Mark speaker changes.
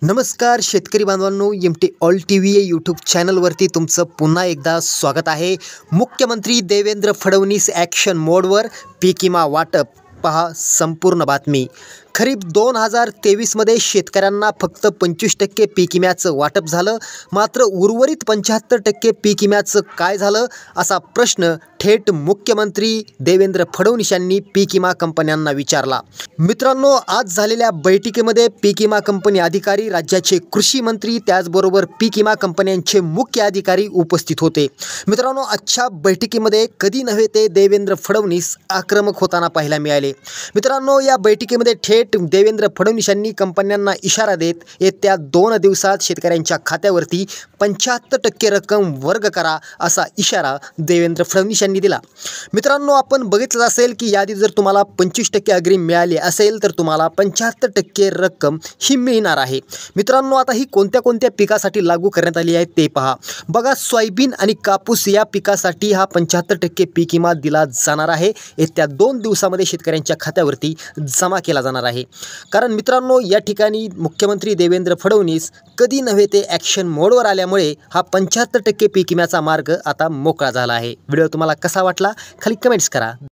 Speaker 1: नमस्कार शेतकरी बांधवांनो, एम.टी. ऑल टीव्ही या यूट्यूब चॅनलवरती तुमचं पुन्हा एकदा स्वागत आहे। मुख्यमंत्री देवेंद्र फडणवीस ॲक्शन मोडवर पीक विमा वाटप पहा संपूर्ण बातमी। खरीप 2023मध्ये शेतकऱ्यांना फक्त 25% पीक विम्याचं वाटप झालं, मात्र उर्वरित 75% पीक विम्याचं काय झालं असा प्रश्न थेट मुख्यमंत्री देवेंद्र फडणवीस यांनी पीक विमा कंपन्यांना विचारला। मित्रांनो, आज झालेल्या बैठकीमध्ये पीक विमा कंपनी अधिकारी, राज्याचे कृषी मंत्री, त्याचबरोबर पीक विमा कंपन्यांचे मुख्य अधिकारी उपस्थित होते। मित्रांनो, आजच्या बैठकीमध्ये कधी नव्हे ते देवेंद्र फडणवीस आक्रमक होताना पाहायला मिळाले। मित्रांनो, या बैठकीमध्ये थेट देवेंद्र फडणवीस यांनी कंपन्यांना इशारा देत येत्या 2 दिवसात शेतकऱ्यांच्या खात्यावरती 75% रक्कम वर्ग करा असा इशारा देवेंद्र फडणवीस यांनी दिला। मित्रांनो, आपण बघितलं असेल की यादी जर तुम्हाला 25% अग्रिम मिळाली असेल तर तुम्हाला 75% रक्कम ही मिळणार आहे। मित्रांनो, आता ही कोणत्या कोणत्या पिकासाठी लागू करण्यात आली आहे ते पहा। बघा, सोयाबीन आणि कापूस या पिकासाठी हा 75% पीक विमा दिला जाणार आहे। येत्या 2 दिवसामध्ये शेतकऱ्यांच्या खात्यावरती जमा केला जाणार आहे। कारण मित्रांनो, या ठिकाणी मुख्यमंत्री देवेंद्र फडणवीस कधी नव्हे ते ॲक्शन मोडवर आल्यामुळे हा 75% पीक विम्याचा मार्ग आता मोकळा झाला आहे। व्हिडिओ तुम्हाला कसा वाटला खाली कमेंट्स करा।